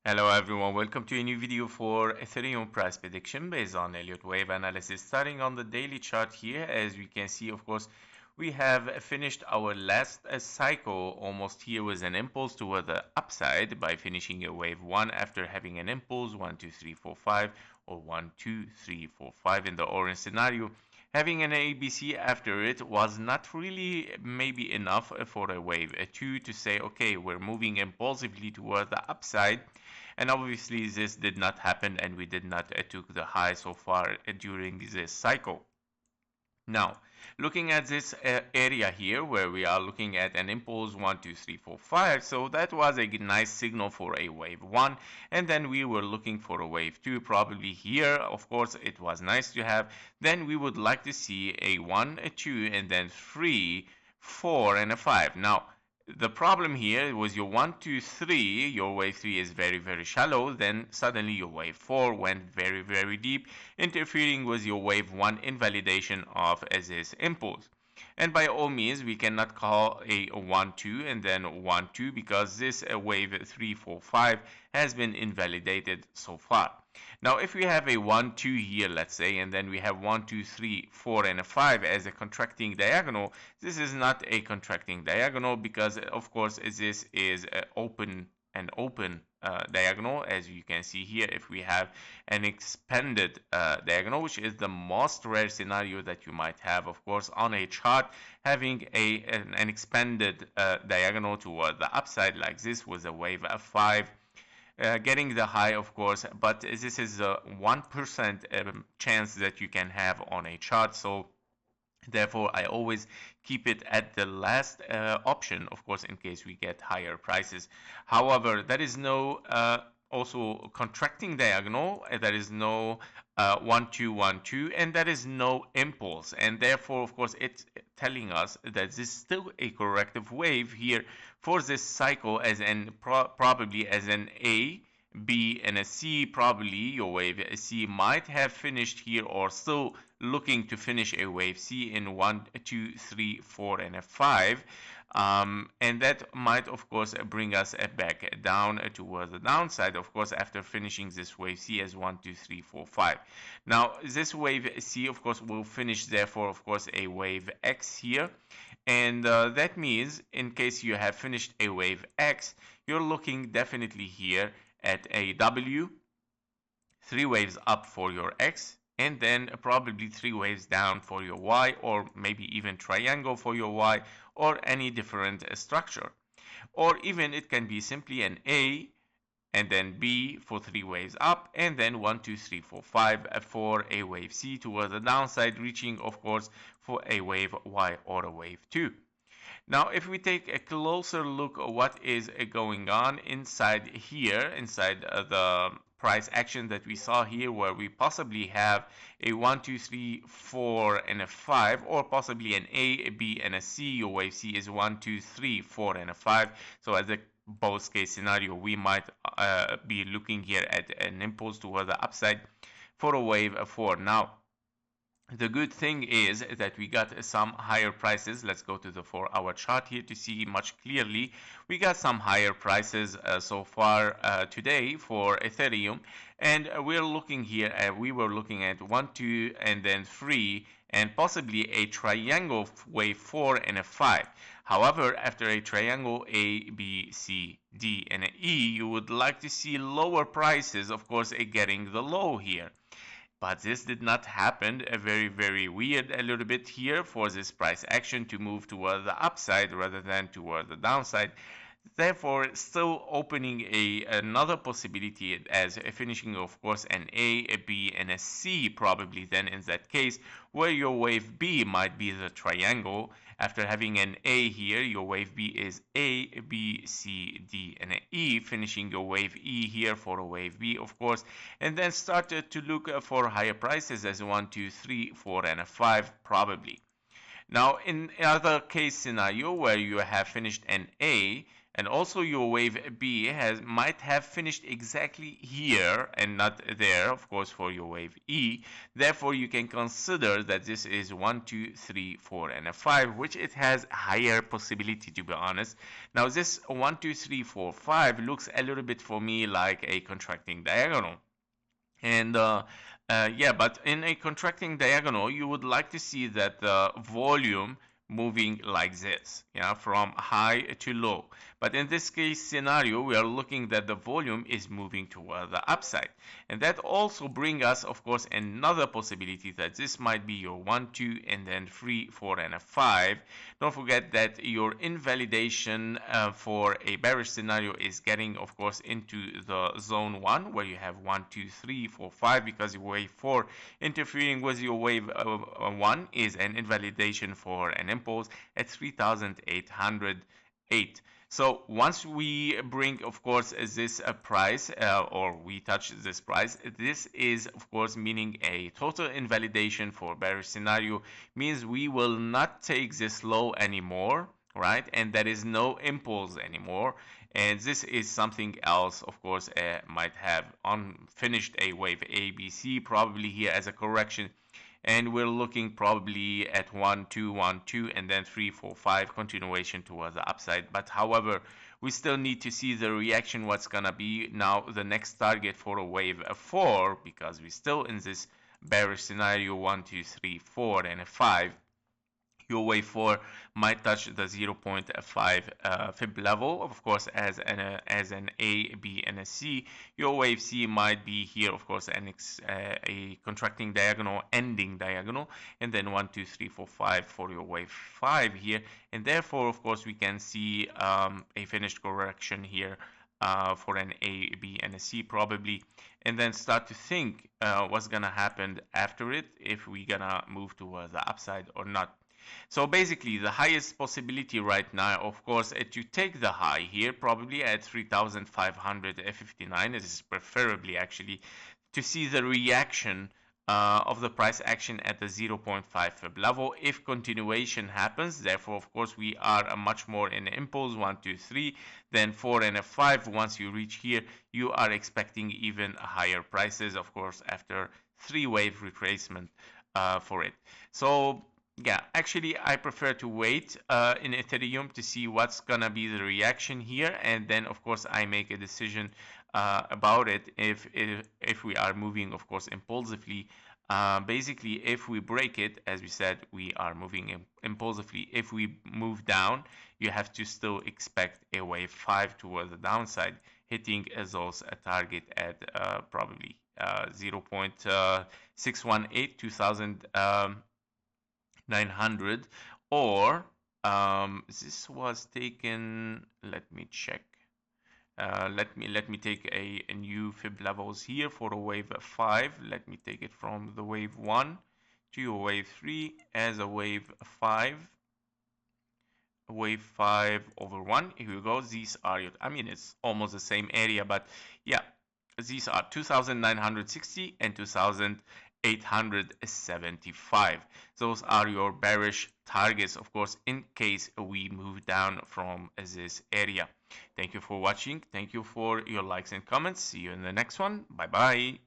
Hello everyone, welcome to a new video for Ethereum price prediction based on Elliott wave analysis. Starting on the daily chart here, as we can see, of course, we have finished our last cycle almost here with an impulse toward the upside by finishing a wave 1 after having an impulse 1, 2, 3, 4, 5 or 1, 2, 3, 4, 5 in the orange scenario. Having an ABC after it was not really maybe enough for a wave 2 to say, okay, we're moving impulsively toward the upside. And obviously this did not happen and we did not took the high so far during this cycle. Now, looking at this area here where we are looking at an impulse 1, 2, 3, 4, 5, so that was a nice signal for a wave 1, and then we were looking for a wave 2 probably here. Of course, it was nice to have. Then we would like to see a 1, a 2, and then 3, 4, and a 5. Now, the problem here was your 1, 2, 3, your wave 3 is very, very shallow. Then suddenly your wave 4 went very, very deep, interfering with your wave 1 invalidation of this impulse. And by all means, we cannot call a 1, 2 and then 1, 2 because this wave 3, 4, 5 has been invalidated so far. Now, if we have a 1, 2 here, let's say, and then we have 1, 2, 3, 4, and a 5 as a contracting diagonal, this is not a contracting diagonal because, of course, this is an open diagonal. As you can see here, if we have an expanded diagonal, which is the most rare scenario that you might have, of course, on a chart, having an expanded diagonal toward the upside like this with a wave of 5. Getting the high, of course, but this is a 1% chance that you can have on a chart. So therefore, I always keep it at the last option, of course, in case we get higher prices. However, there is no also contracting diagonal. There is no 1, 2, 1, 2, and there is no impulse. And therefore, of course, it's telling us that this is still a corrective wave here for this cycle as an probably as an A, B, and a C. Probably your wave C might have finished here or still looking to finish a wave C in 1, 2, 3, 4, and a 5. And that might, of course, bring us back down towards the downside, of course, after finishing this wave C as 1, 2, 3, 4, 5. Now, this wave C, of course, will finish, therefore, of course, a wave X here. And that means, in case you have finished a wave X, you're looking definitely here at a W, 3 waves up for your X, and then probably 3 waves down for your Y, or maybe even triangle for your Y, or any different structure. Or even it can be simply an A and then B for 3 waves up, and then 1, 2, 3, 4, 5 for a wave C towards the downside, reaching, of course, for a wave Y or a wave 2. Now, if we take a closer look at what is going on inside here, inside the price action that we saw here, where we possibly have a 1, 2, 3, 4, and a 5, or possibly an A, B, and a C. Your wave C is 1, 2, 3, 4, and a 5. So as a both case scenario, we might be looking here at an impulse toward the upside for a wave 4. Now, the good thing is that we got some higher prices. Let's go to the 4-hour chart here to see much clearly. We got some higher prices so far today for Ethereum, and we're looking here at, we were looking at 1, 2, and then 3, and possibly a triangle wave 4 and a 5. However, after a triangle A, B, C, D, and an E, you would like to see lower prices, of course, getting the low here. But this did not happen. Very, very weird a little bit here for this price action to move toward the upside rather than toward the downside. Therefore, still opening another possibility as finishing, of course, an A, B, and a C probably then in that case, where your wave B might be the triangle. After having an A here, your wave B is A, B, C, D, and an E, finishing your wave E here for a wave B, of course, and then started to look for higher prices as 1, 2, 3, 4, and a 5 probably. Now, in other case scenario where you have finished an A, And also your wave B might have finished exactly here and not there, of course, for your wave E. Therefore, you can consider that this is 1, 2, 3, 4, and a 5, which it has higher possibility, to be honest. Now, this 1, 2, 3, 4, 5 looks a little bit for me like a contracting diagonal. And yeah, but in a contracting diagonal, you would like to see that the volume moving like this, yeah, from high to low. But in this case scenario, we are looking that the volume is moving toward the upside. And that also brings us, of course, another possibility that this might be your 1, 2, and then 3, 4, and a 5. Don't forget that your invalidation for a bearish scenario is getting, of course, into the zone 1, where you have 1, 2, 3, 4, 5, because your wave 4 interfering with your wave 1 is an invalidation for an impulse at 3,808. So once we bring, of course, this price or we touch this price, this is, of course, meaning a total invalidation for bearish scenario, means we will not take this low anymore, right? And there is no impulse anymore. And this is something else, of course, might have unfinished a wave ABC, probably here as a correction. And we're looking probably at 1, 2, 1, 2, and then 3, 4, 5 continuation towards the upside. But however, we still need to see the reaction, what's gonna be now the next target for a wave 4, because we're still in this bearish scenario 1, 2, 3, 4, and a 5. Your wave 4 might touch the 0.5 fib level, of course, as an A, B, and a C. Your wave C might be here, of course, a contracting diagonal, ending diagonal, and then 1, 2, 3, 4, 5 for your wave 5 here. And therefore, of course, we can see a finished correction here for an A, B, and a C probably, and then start to think what's gonna happen after it, if we're gonna move towards the upside or not. So basically, the highest possibility right now, of course, to take the high here, probably at 3,559. This is preferably actually to see the reaction of the price action at the 0.5 fib level. If continuation happens, therefore, of course, we are much more in impulse 1, 2, 3, then 4 and a 5. Once you reach here, you are expecting even higher prices, of course, after 3-wave retracement for it. So yeah, actually, I prefer to wait in Ethereum to see what's gonna be the reaction here, and then of course I make a decision about it if we are moving, of course, impulsively. Basically, if we break it, as we said, we are moving impulsively. If we move down, you have to still expect a wave 5 towards the downside, hitting as also a target at probably 0.618, 2,900, or this was taken, let me check, let me take a new fib levels here for a wave 5. Let me take it from the wave 1 to a wave 3 as a wave 5, wave 5 over 1. Here we go. These are, I mean, it's almost the same area, but yeah, these are 2,960 and 2,875. Those are your bearish targets, of course, in case we move down from this area. Thank you for watching. Thank you for your likes and comments. See you in the next one. Bye bye.